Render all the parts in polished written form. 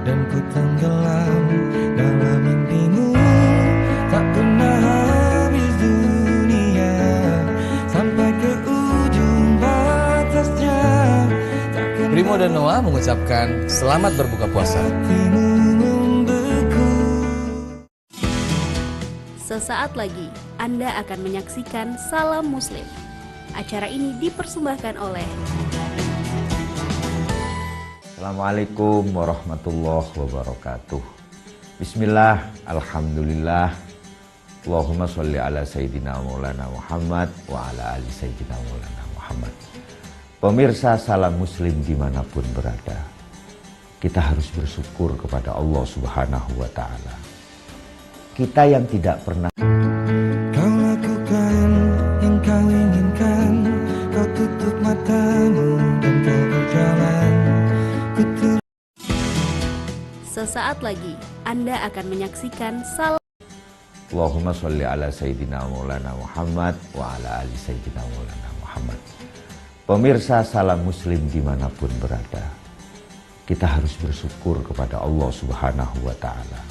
dan ku tenggelam dalam mimpimu. Tak pernah habis dunia sampai ke ujung batasnya. Primo dan Noah mengucapkan selamat berbuka puasa. Sesaat lagi Anda akan menyaksikan Salam Muslim. Acara ini dipersembahkan oleh Assalamualaikum warahmatullahi wabarakatuh. Bismillah, alhamdulillah. Allahumma sholli ala Sayyidina Maulana Muhammad wa ala ali Sayyidina Maulana Muhammad. Pemirsa Salam Muslim dimanapun berada, kita harus bersyukur kepada Allah Subhanahu wa Ta'ala. Kita yang tidak pernah Kau lakukan yang kau inginkan, kau tutup matamu dan kau berjalan. Sesaat lagi Anda akan menyaksikan Salam. Allahumma sholli ala Sayyidina Maulana Muhammad wa ala ali Sayyidina Maulana Muhammad. Pemirsa Salam Muslim dimanapun berada, kita harus bersyukur kepada Allah Subhanahu wa Ta'ala.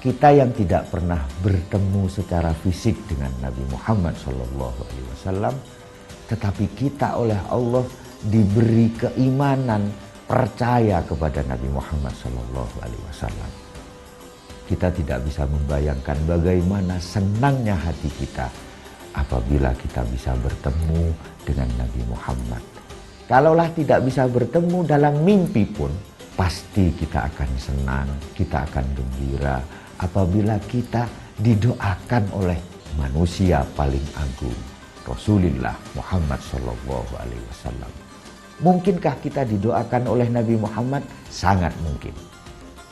Kita yang tidak pernah bertemu secara fisik dengan Nabi Muhammad SAW, tetapi kita oleh Allah diberi keimanan, percaya kepada Nabi Muhammad SAW. Kita tidak bisa membayangkan bagaimana senangnya hati kita apabila kita bisa bertemu dengan Nabi Muhammad. Kalaulah tidak bisa bertemu dalam mimpi pun, pasti kita akan senang, kita akan gembira apabila kita didoakan oleh manusia paling agung, Rasulullah Muhammad SAW. Mungkinkah kita didoakan oleh Nabi Muhammad? Sangat mungkin.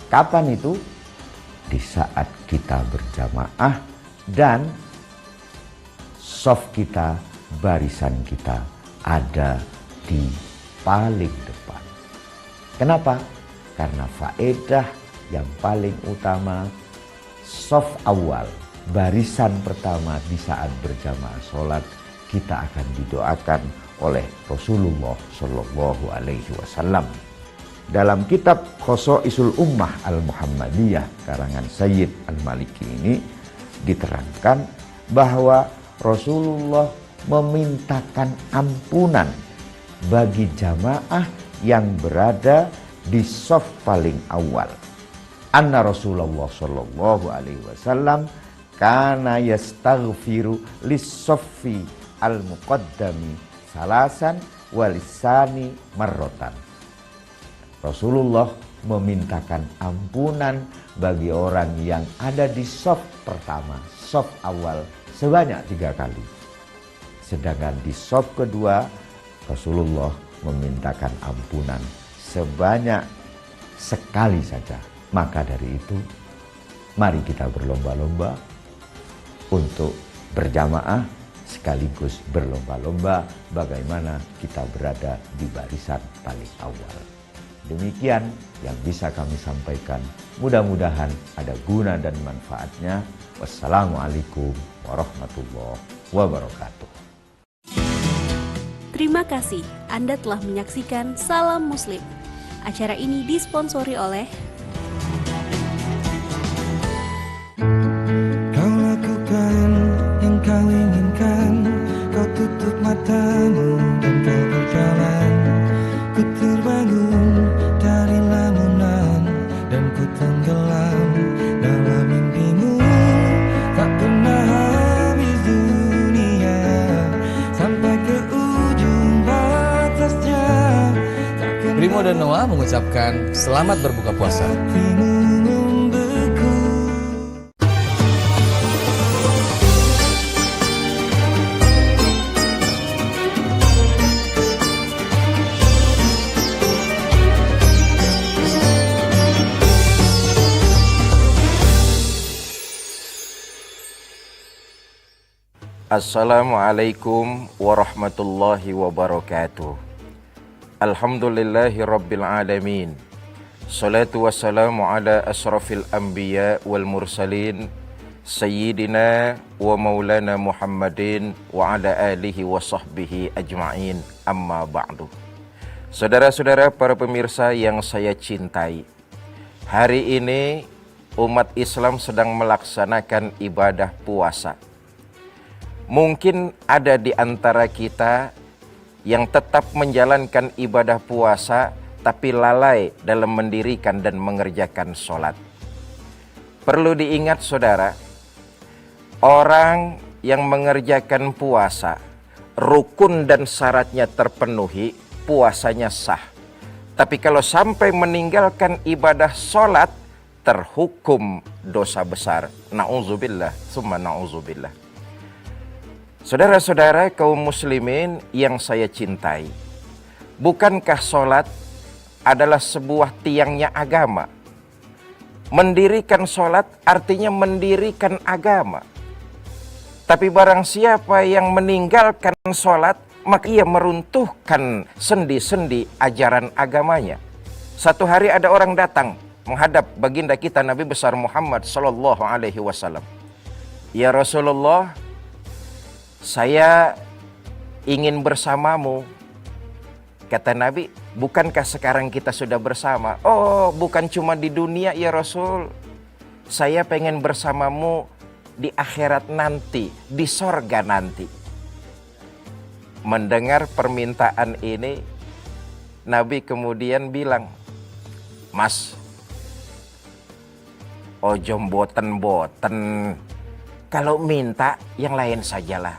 Kapan itu? Di saat kita berjamaah dan shaf kita, barisan kita ada di paling depan. Kenapa? Karena faedah yang paling utama, shaf awal, barisan pertama di saat berjamaah sholat, kita akan didoakan oleh Rasulullah Shallallahu Alaihi Wasallam. Dalam kitab Khosaisul Ummah Al-Muhammadiyah karangan Sayyid Al-Maliki ini diterangkan bahwa Rasulullah memintakan ampunan bagi jamaah yang berada di shaf paling awal. Anna Rasulullah Shallallahu Alaihi Wasallam kana yastaghfiru lis-shaffi al-muqaddami salasan walisani marrotan. Rasulullah memintakan ampunan bagi orang yang ada di shaf pertama, shaf awal, sebanyak 3 kali. Sedangkan di shaf kedua, Rasulullah memintakan ampunan sebanyak sekali saja. Maka dari itu, mari kita berlomba-lomba untuk berjamaah sekaligus berlomba-lomba bagaimana kita berada di barisan paling awal. Demikian yang bisa kami sampaikan. Mudah-mudahan ada guna dan manfaatnya. Wassalamualaikum warahmatullahi wabarakatuh. Terima kasih Anda telah menyaksikan Salam Muslim. Acara ini disponsori oleh Kau lakukan yang kau inginkan, kau tutup matamu dan kau berjalan. Ku terbangun dari lamunan dan ku tenggelam dalam mimpimu. Tak pernah habis dunia sampai ke ujung batasnya. Primo dan Noah mengucapkan selamat berbuka puasa. Assalamualaikum warahmatullahi wabarakatuh. Alhamdulillahi rabbil alamin. Salatu wassalamu ala asrafil anbiya wal mursalin Sayyidina wa maulana Muhammadin wa ala alihi wa sahbihi ajma'in, amma ba'du. Saudara-saudara para pemirsa yang saya cintai, Hari ini umat Islam sedang melaksanakan ibadah puasa. Mungkin ada di antara kita yang tetap menjalankan ibadah puasa tapi lalai dalam mendirikan dan mengerjakan sholat. Perlu diingat saudara, orang yang mengerjakan puasa, rukun dan syaratnya terpenuhi, puasanya sah. Tapi kalau sampai meninggalkan ibadah sholat, terhukum dosa besar. Na'udzubillah, summa na'udzubillah. Saudara-saudara kaum muslimin yang saya cintai, bukankah sholat adalah sebuah tiangnya agama? Mendirikan sholat artinya mendirikan agama. Tapi barang siapa yang meninggalkan sholat, maka ia meruntuhkan sendi-sendi ajaran agamanya. Satu hari ada orang datang menghadap baginda kita Nabi besar Muhammad sallallahu alaihi wasallam. Ya Rasulullah, saya ingin bersamamu. Kata Nabi, bukankah sekarang kita sudah bersama? Oh, bukan cuma di dunia ya Rasul. Saya pengen bersamamu di akhirat nanti, di sorga nanti. Mendengar permintaan ini, Nabi kemudian bilang, Mas, ojo boten-boten. Kalau minta yang lain sajalah.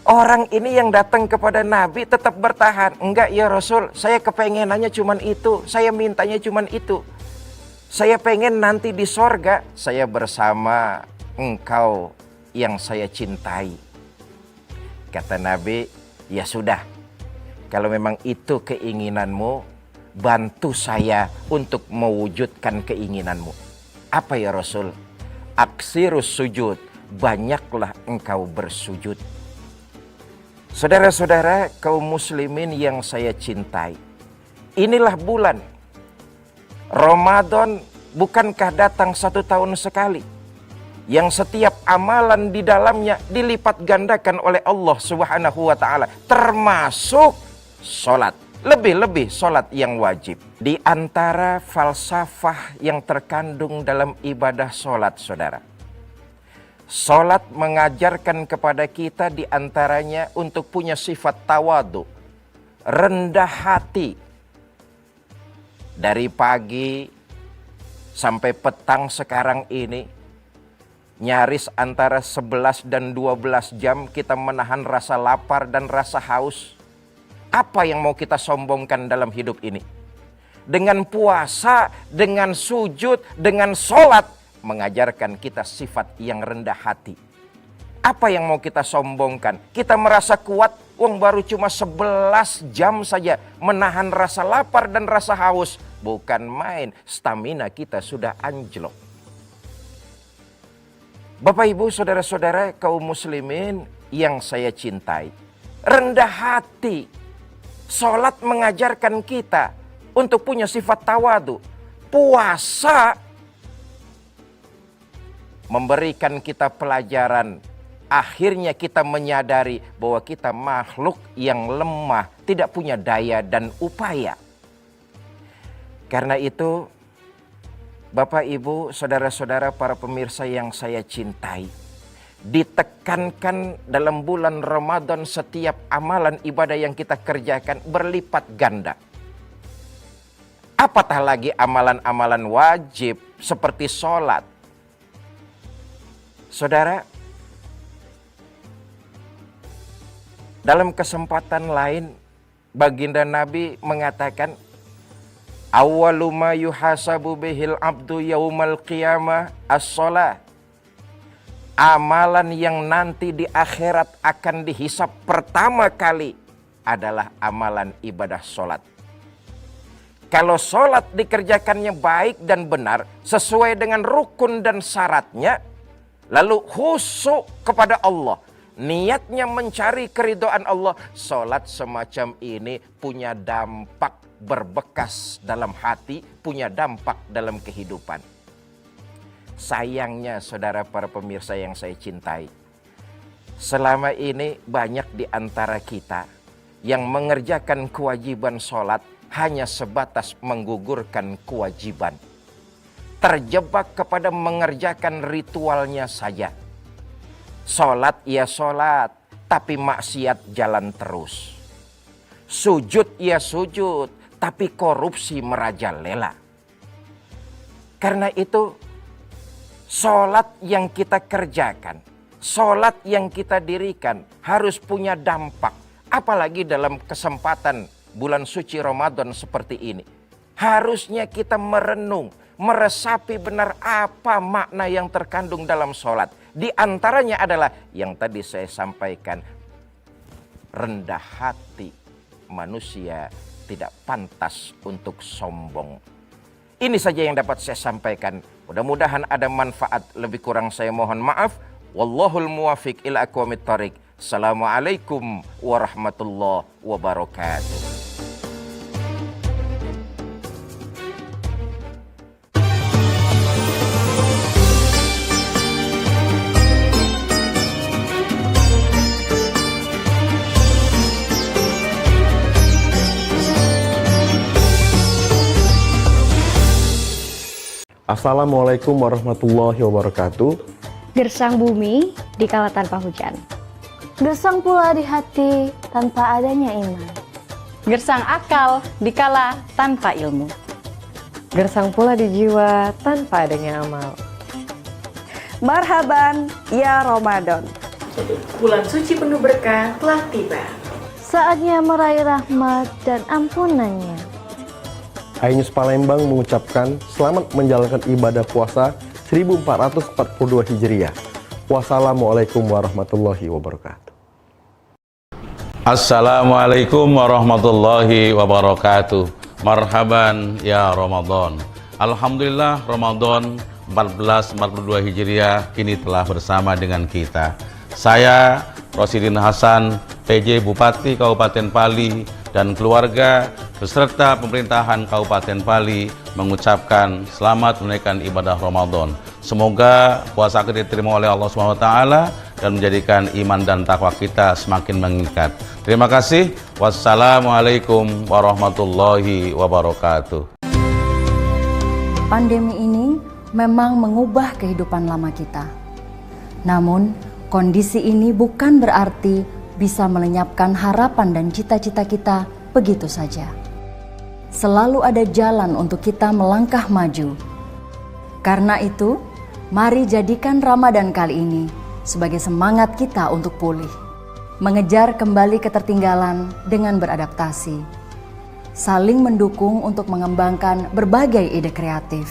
Orang ini yang datang kepada Nabi tetap bertahan. Enggak ya Rasul, saya kepengenannya cuman itu. Saya mintanya cuman itu. Saya pengen nanti di sorga, saya bersama engkau yang saya cintai. Kata Nabi, ya sudah. Kalau memang itu keinginanmu, bantu saya untuk mewujudkan keinginanmu. Apa ya Rasul? Aksirus sujud, banyaklah engkau bersujud. Saudara-saudara kaum muslimin yang saya cintai, inilah bulan Ramadan. Bukankah datang 1 tahun sekali, yang setiap amalan di dalamnya dilipat gandakan oleh Allah Subhanahu wa ta'ala, termasuk sholat, lebih-lebih sholat yang wajib. Di antara falsafah yang terkandung dalam ibadah sholat, saudara, sholat mengajarkan kepada kita di antaranya untuk punya sifat tawadu, rendah hati. Dari pagi sampai petang sekarang ini, nyaris antara 11 dan 12 jam kita menahan rasa lapar dan rasa haus. Apa yang mau kita sombongkan dalam hidup ini? Dengan puasa, dengan sujud, dengan sholat, mengajarkan kita sifat yang rendah hati. Apa yang mau kita sombongkan? Kita merasa kuat, wong baru cuma 11 jam saja menahan rasa lapar dan rasa haus. Bukan main, stamina kita sudah anjlok. Bapak ibu saudara-saudara kaum muslimin yang saya cintai, rendah hati. Sholat mengajarkan kita untuk punya sifat tawadu. Puasa memberikan kita pelajaran. Akhirnya kita menyadari bahwa kita makhluk yang lemah, tidak punya daya dan upaya. Karena itu, Bapak, Ibu, saudara-saudara, para pemirsa yang saya cintai, ditekankan dalam bulan Ramadan setiap amalan ibadah yang kita kerjakan berlipat ganda. Apatah lagi amalan-amalan wajib seperti sholat. Saudara, dalam kesempatan lain, baginda Nabi mengatakan, awwalu ma yuhasabu bihil abdu yaumal qiyamah as-shalah. Amalan yang nanti di akhirat akan dihisap pertama kali adalah amalan ibadah sholat. Kalau sholat dikerjakannya baik dan benar, sesuai dengan rukun dan syaratnya, lalu khusyuk kepada Allah, niatnya mencari keridhaan Allah, sholat semacam ini punya dampak berbekas dalam hati, punya dampak dalam kehidupan. Sayangnya saudara para pemirsa yang saya cintai, selama ini banyak di antara kita yang mengerjakan kewajiban sholat hanya sebatas menggugurkan kewajiban. Terjebak kepada mengerjakan ritualnya saja. Sholat ya sholat, tapi maksiat jalan terus. Sujud ya sujud, tapi korupsi merajalela. Karena itu, sholat yang kita kerjakan, sholat yang kita dirikan harus punya dampak. Apalagi dalam kesempatan bulan suci Ramadan seperti ini. Harusnya kita merenung, meresapi benar apa makna yang terkandung dalam sholat. Di antaranya adalah yang tadi saya sampaikan, rendah hati. Manusia tidak pantas untuk sombong. Ini saja yang dapat saya sampaikan. Mudah-mudahan ada manfaat. Lebih kurang saya mohon maaf. Wallahul muwafiq ila aqwamit thoriq. Assalamualaikum warahmatullahi wabarakatuh. Assalamualaikum warahmatullahi wabarakatuh. Gersang bumi dikala tanpa hujan. Gersang pula di hati tanpa adanya iman. Gersang akal dikala tanpa ilmu. Gersang pula di jiwa tanpa adanya amal. Marhaban ya Ramadan. Bulan suci penuh berkah telah tiba. Saatnya meraih rahmat dan ampunannya. Ainyus Palembang mengucapkan selamat menjalankan ibadah puasa 1442 Hijriah. Wassalamualaikum warahmatullahi wabarakatuh. Assalamualaikum warahmatullahi wabarakatuh. Marhaban ya Ramadan. Alhamdulillah Ramadan 1442 Hijriah kini telah bersama dengan kita. Saya Rosidin Hasan, PJ Bupati Kabupaten Pali dan keluarga beserta pemerintahan Kabupaten Pali mengucapkan selamat menunaikan ibadah Ramadan. Semoga puasa kita diterima oleh Allah SWT dan menjadikan iman dan takwa kita semakin meningkat. Terima kasih. Wassalamualaikum warahmatullahi wabarakatuh. Pandemi ini memang mengubah kehidupan lama kita. Namun, kondisi ini bukan berarti bisa melenyapkan harapan dan cita-cita kita begitu saja. Selalu ada jalan untuk kita melangkah maju. Karena itu, mari jadikan Ramadan kali ini sebagai semangat kita untuk pulih. Mengejar kembali ketertinggalan dengan beradaptasi. Saling mendukung untuk mengembangkan berbagai ide kreatif.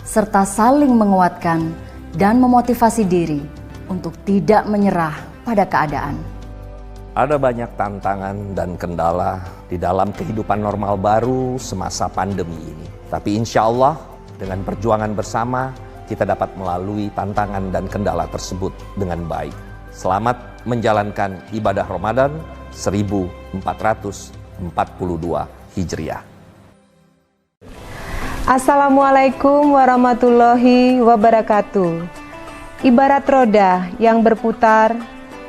Serta saling menguatkan dan memotivasi diri untuk tidak menyerah pada keadaan. Ada banyak tantangan dan kendala di dalam kehidupan normal baru semasa pandemi ini. Tapi insya Allah dengan perjuangan bersama kita dapat melalui tantangan dan kendala tersebut dengan baik. Selamat menjalankan ibadah Ramadan 1442 Hijriah. Assalamualaikum warahmatullahi wabarakatuh. Ibarat roda yang berputar,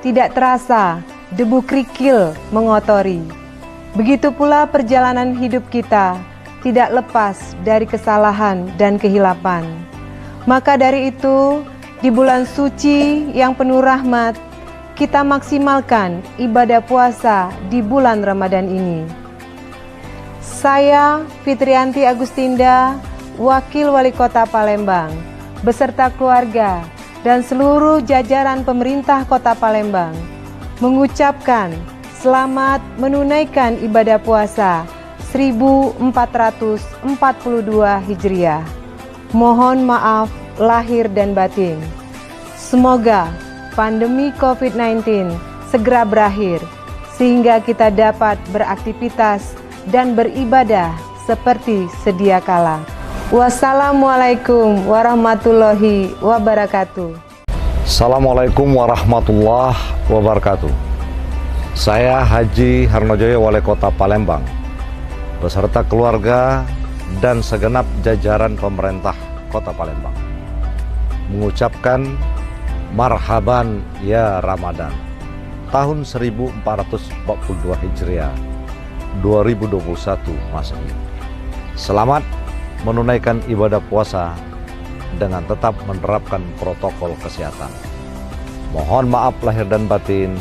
tidak terasa debu kerikil mengotori. Begitu pula perjalanan hidup kita tidak lepas dari kesalahan dan kehilapan. Maka dari itu, di bulan suci yang penuh rahmat, kita maksimalkan ibadah puasa di bulan Ramadan ini. Saya, Fitrianti Agustinda, Wakil Wali Kota Palembang, beserta keluarga dan seluruh jajaran pemerintah Kota Palembang, mengucapkan selamat menunaikan ibadah puasa 1442 Hijriah. Mohon maaf lahir dan batin. Semoga pandemi COVID-19 segera berakhir sehingga kita dapat beraktivitas dan beribadah seperti sedia kala. Wassalamualaikum warahmatullahi wabarakatuh. Assalamualaikum warahmatullahi wabarakatuh. Saya Haji Harnojoyo, Wali Kota Palembang, beserta keluarga dan segenap jajaran pemerintah Kota Palembang, mengucapkan marhaban ya Ramadan tahun 1442 Hijriah 2021 Masehi. Selamat menunaikan ibadah puasa dengan tetap menerapkan protokol kesehatan. Mohon maaf lahir dan batin.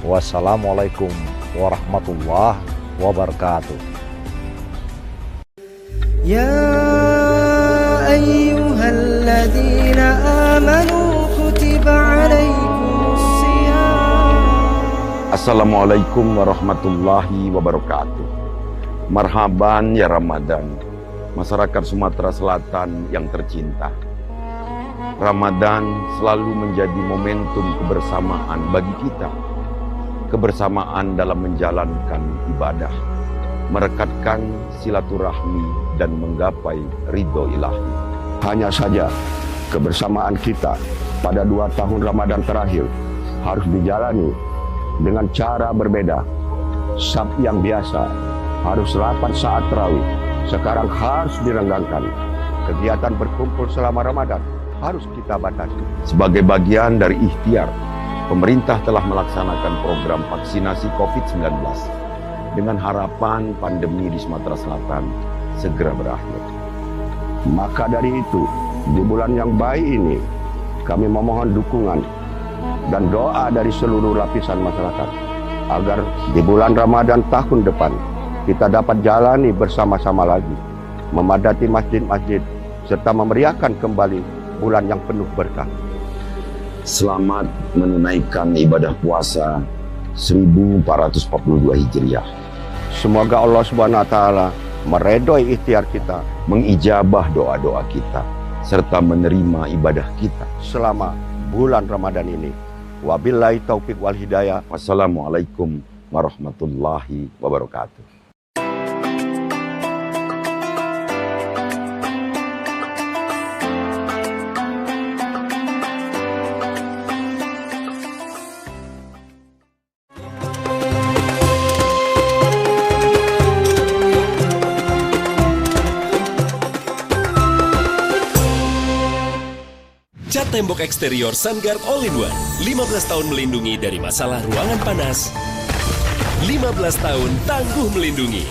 Wassalamualaikum warahmatullahi wabarakatuh. Ya ayyuhalladzina amanu kutiba alaikumus siyam. Assalamualaikum warahmatullahi wabarakatuh. Marhaban ya Ramadan, masyarakat Sumatera Selatan yang tercinta. Ramadan selalu menjadi momentum kebersamaan bagi kita. Kebersamaan dalam menjalankan ibadah, merekatkan silaturahmi dan menggapai ridho ilahi. Hanya saja kebersamaan kita pada 2 tahun Ramadan terakhir harus dijalani dengan cara berbeda. Sabtu yang biasa harus rapat saat tarawih, sekarang harus direnggangkan. Kegiatan berkumpul selama Ramadan harus kita batasi. Sebagai bagian dari ikhtiar, pemerintah telah melaksanakan program vaksinasi COVID-19 dengan harapan pandemi di Sumatera Selatan segera berakhir. Maka dari itu, di bulan yang baik ini, kami memohon dukungan dan doa dari seluruh lapisan masyarakat agar di bulan Ramadan tahun depan kita dapat jalani bersama-sama lagi, memadati masjid-masjid, serta memeriahkan kembali bulan yang penuh berkah. Selamat menunaikan ibadah puasa 1442 Hijriah. Semoga Allah Subhanahu wa taala meredoi ikhtiar kita, mengijabah doa-doa kita, serta menerima ibadah kita selama bulan Ramadan ini. Wabillahi taufik wal hidayah. Wassalamualaikum warahmatullahi wabarakatuh. Cat tembok eksterior Sunguard All-in-One. 15 tahun melindungi dari masalah ruangan panas. 15 tahun tangguh melindungi.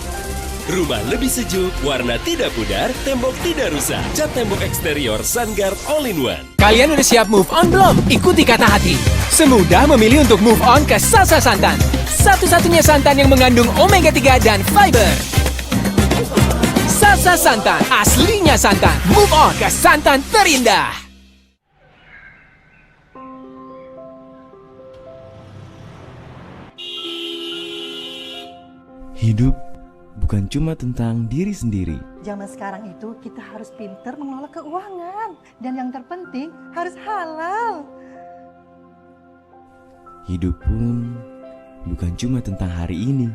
Rumah lebih sejuk, warna tidak pudar, tembok tidak rusak. Cat tembok eksterior Sunguard All-in-One. Kalian udah siap move on belum? Ikuti kata hati. Semudah memilih untuk move on ke Sasa Santan. Satu-satunya santan yang mengandung omega 3 dan fiber. Sasa Santan, aslinya santan. Move on ke santan terindah. Hidup bukan cuma tentang diri sendiri. Zaman sekarang itu kita harus pintar mengelola keuangan. Dan yang terpenting harus halal. Hidup pun bukan cuma tentang hari ini.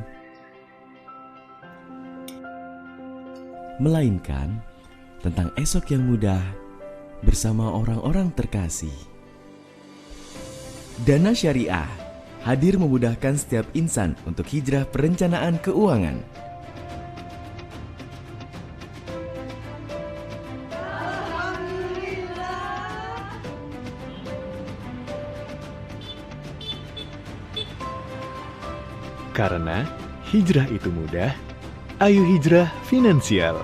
Melainkan tentang esok yang mudah bersama orang-orang terkasih. Dana Syariah hadir memudahkan setiap insan untuk hijrah perencanaan keuangan. Karena hijrah itu mudah, ayo hijrah finansial.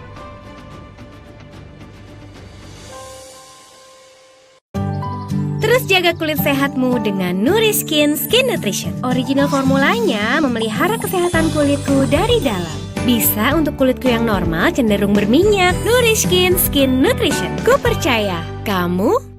Terus jaga kulit sehatmu dengan Nuriskin Skin Nutrition. Original formulanya memelihara kesehatan kulitku dari dalam. Bisa untuk kulitku yang normal cenderung berminyak. Nuriskin Skin Nutrition. Ku percaya, kamu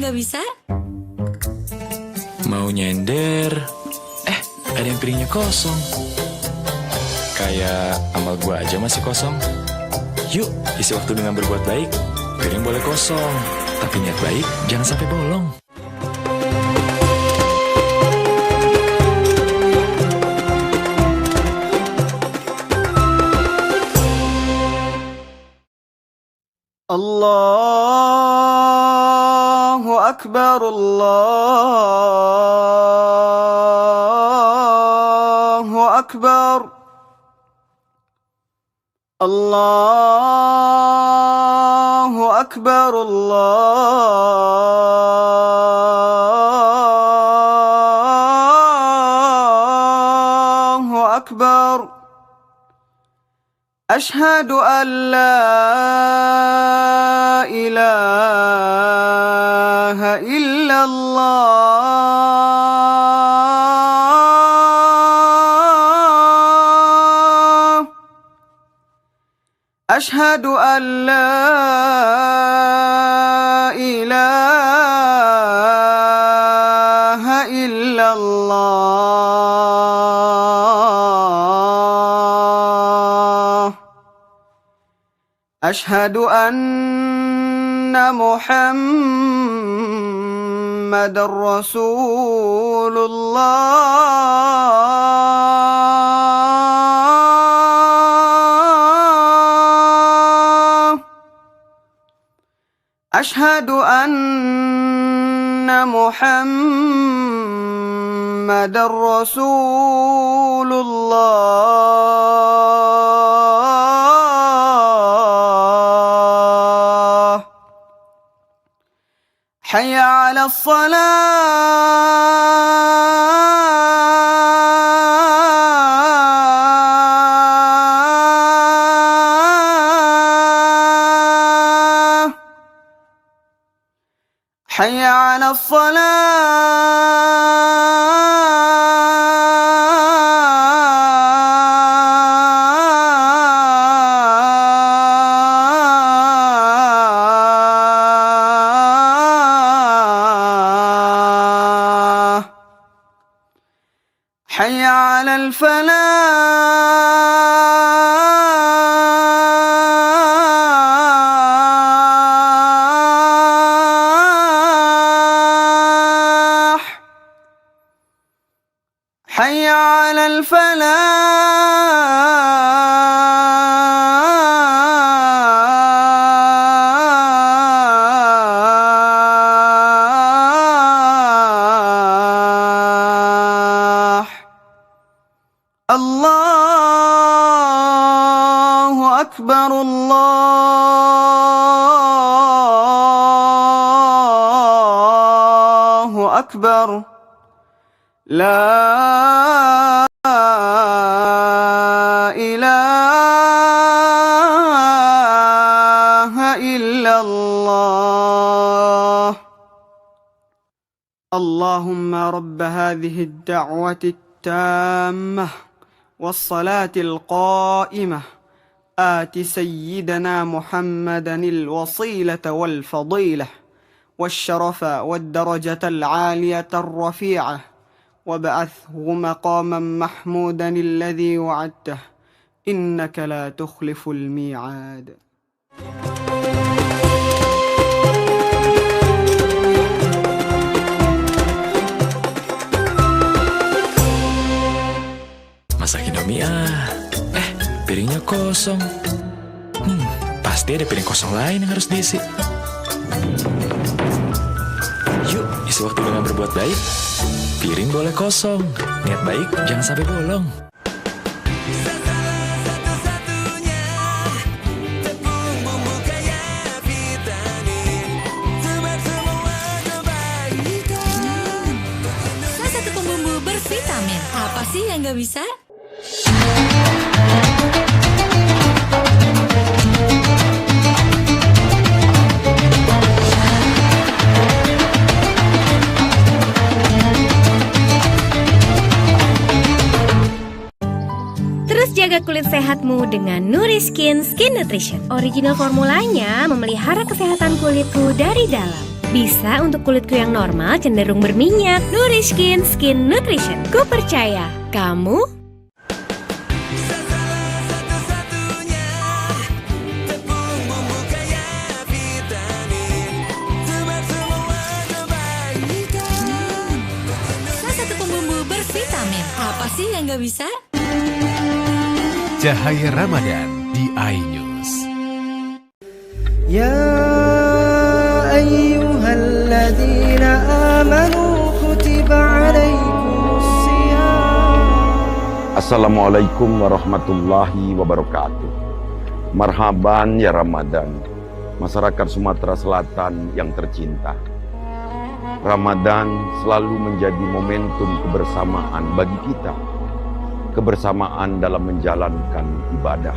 nggak bisa? Mau nyender, ada yang piringnya kosong. Kayak amal gua aja masih kosong. Yuk, isi waktu dengan berbuat baik. Piring boleh kosong, tapi niat baik jangan sampai bolong. الله أكبر الله أكبر الله أكبر الله أكبر أشهد أن لا إله إلا الله أشهد أن لا إله إلا الله أشهد أن محمد رسول الله أشهد أن محمد رسول الله حي على الصلاة حي على الصلاة حي على الفلاح حي على الفلاح الله أكبر الله أكبر لا إله إلا الله اللهم رب هذه الدعوة التامة والصلاة القائمة آت سيدنا محمدا الوصيلة والفضيلة والشرف والدرجة العالية الرفيعة وابعثه مقاما محمودا الذي وعدته إنك لا تخلف الميعاد. Masak Indomie piringnya kosong. Pasti ada piring kosong lain yang harus diisi. Yuk, isi waktu dengan berbuat baik. Piring boleh kosong, niat baik jangan sampai bolong. Salah satu pembumbu bervitamin. Apa sih yang gak bisa? Jaga kulit sehatmu dengan Nuriskin Skin Nutrition. Original formulanya memelihara kesehatan kulitku dari dalam. Bisa untuk kulitku yang normal cenderung berminyak. Nuriskin Skin Nutrition. Ku percaya kamu. Salah satu pembumbu bervitamin. Apa sih yang gak bisa? Cahaya Ramadan di iNews. يا أيها الذين آمنوا كتب عليكم الصيام. Assalamualaikum warahmatullahi wabarakatuh. Marhaban ya Ramadan, masyarakat Sumatera Selatan yang tercinta. Ramadan selalu menjadi momentum kebersamaan bagi kita. Kebersamaan dalam menjalankan ibadah,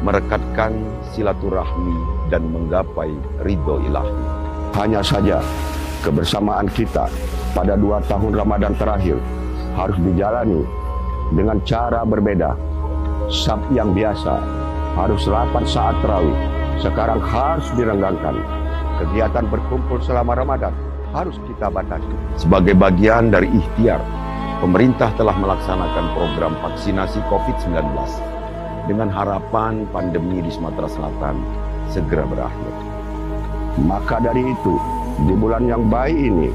merekatkan silaturahmi dan menggapai ridho ilahi. Hanya saja kebersamaan kita pada 2 tahun Ramadan terakhir harus dijalani dengan cara berbeda. Sabtu yang biasa harus rapat saat tarawih, sekarang harus direnggangkan. Kegiatan berkumpul selama Ramadan harus kita batasi. Sebagai bagian dari ikhtiar, pemerintah telah melaksanakan program vaksinasi COVID-19 dengan harapan pandemi di Sumatera Selatan segera berakhir. Maka dari itu, di bulan yang baik ini,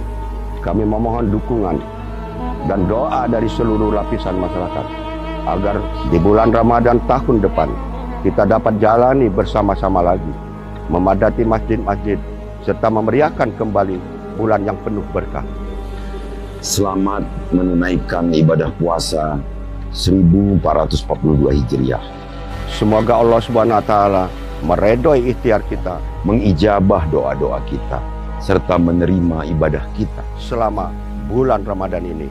kami memohon dukungan dan doa dari seluruh lapisan masyarakat agar di bulan Ramadan tahun depan kita dapat jalani bersama-sama lagi, memadati masjid-masjid, serta memeriahkan kembali bulan yang penuh berkah. Selamat menunaikan ibadah puasa 1442 Hijriah. Semoga Allah Subhanahu wa taala meredoi ikhtiar kita, mengijabah doa-doa kita, serta menerima ibadah kita selama bulan Ramadan ini.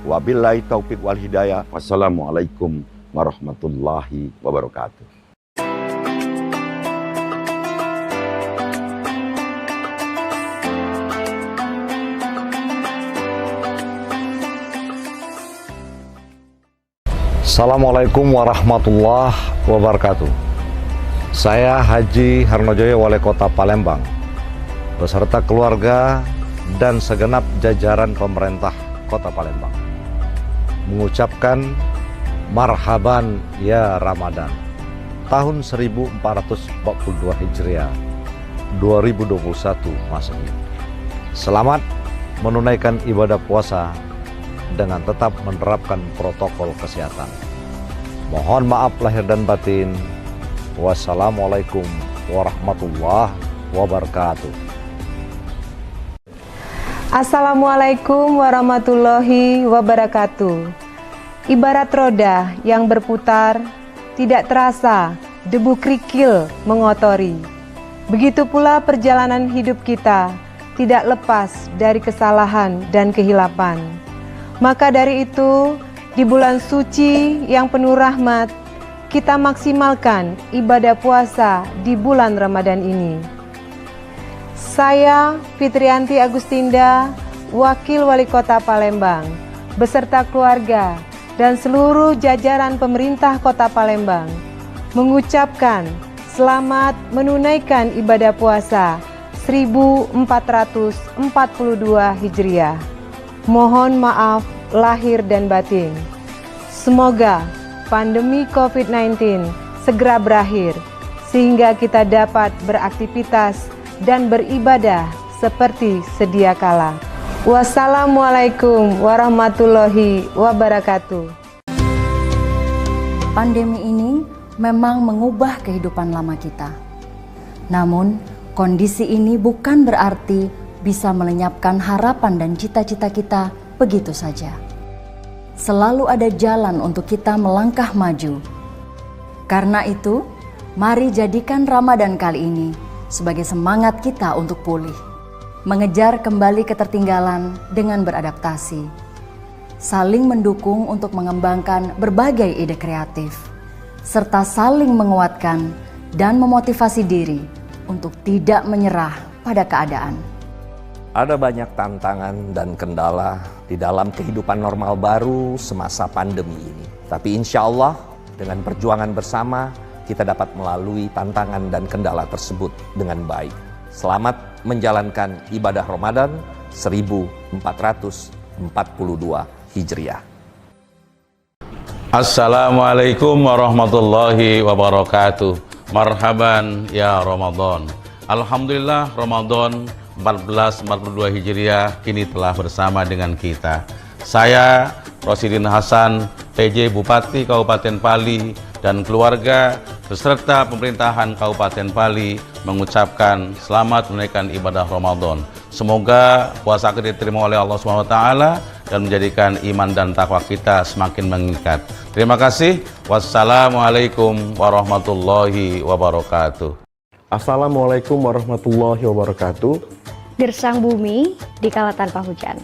Wabillahi taufik wal hidayah. Wassalamualaikum warahmatullahi wabarakatuh. Assalamualaikum warahmatullahi wabarakatuh. Saya Haji Harnojoyo, Wali Kota Palembang, beserta keluarga dan segenap jajaran pemerintah Kota Palembang, mengucapkan marhaban ya Ramadan tahun 1442 Hijriah 2021 Masehi. Selamat menunaikan ibadah puasa dengan tetap menerapkan protokol kesehatan. Mohon maaf lahir dan batin. Wassalamualaikum warahmatullahi wabarakatuh. Assalamualaikum warahmatullahi wabarakatuh. Ibarat roda yang berputar, tidak terasa debu kerikil mengotori. Begitu pula perjalanan hidup kita tidak lepas dari kesalahan dan kehilapan. Maka dari itu, di bulan suci yang penuh rahmat, kita maksimalkan ibadah puasa di bulan Ramadan ini. Saya, Fitrianti Agustinda, Wakil Wali Kota Palembang, beserta keluarga dan seluruh jajaran pemerintah Kota Palembang, mengucapkan selamat menunaikan ibadah puasa 1442 Hijriah. Mohon maaf lahir dan batin. Semoga pandemi COVID-19 segera berakhir sehingga kita dapat beraktivitas dan beribadah seperti sedia kala. Wassalamualaikum warahmatullahi wabarakatuh. Pandemi ini memang mengubah kehidupan lama kita. Namun, kondisi ini bukan berarti bisa melenyapkan harapan dan cita-cita kita begitu saja. Selalu ada jalan untuk kita melangkah maju. Karena itu, mari jadikan Ramadan kali ini sebagai semangat kita untuk pulih, mengejar kembali ketertinggalan dengan beradaptasi, saling mendukung untuk mengembangkan berbagai ide kreatif, serta saling menguatkan dan memotivasi diri untuk tidak menyerah pada keadaan. Ada banyak tantangan dan kendala di dalam kehidupan normal baru semasa pandemi ini. Tapi insya Allah dengan perjuangan bersama kita dapat melalui tantangan dan kendala tersebut dengan baik. Selamat menjalankan ibadah Ramadan 1442 Hijriah. Assalamualaikum warahmatullahi wabarakatuh. Marhaban ya Ramadan. Alhamdulillah Ramadan 1442 Hijriah kini telah bersama dengan kita. Saya Rosidin Hasan, PJ Bupati Kabupaten Pali, dan keluarga beserta pemerintahan Kabupaten Pali mengucapkan selamat menunaikan ibadah Ramadan. Semoga puasa kita diterima oleh Allah SWT dan menjadikan iman dan takwa kita semakin meningkat. Terima kasih. Wassalamualaikum warahmatullahi wabarakatuh. Assalamualaikum warahmatullahi wabarakatuh. Gersang bumi dikala tanpa hujan.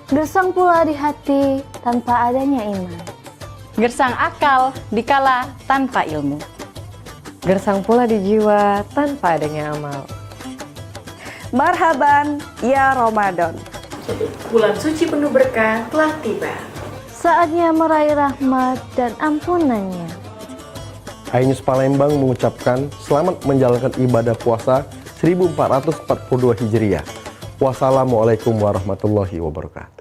Gersang pula di hati tanpa adanya iman. Gersang akal dikala tanpa ilmu. Gersang pula di jiwa tanpa adanya amal. Marhaban ya Ramadan. Bulan suci penuh berkah telah tiba. Saatnya meraih rahmat dan ampunannya. iNews Palembang mengucapkan selamat menjalankan ibadah puasa 1442 Hijriah. Wassalamualaikum warahmatullahi wabarakatuh.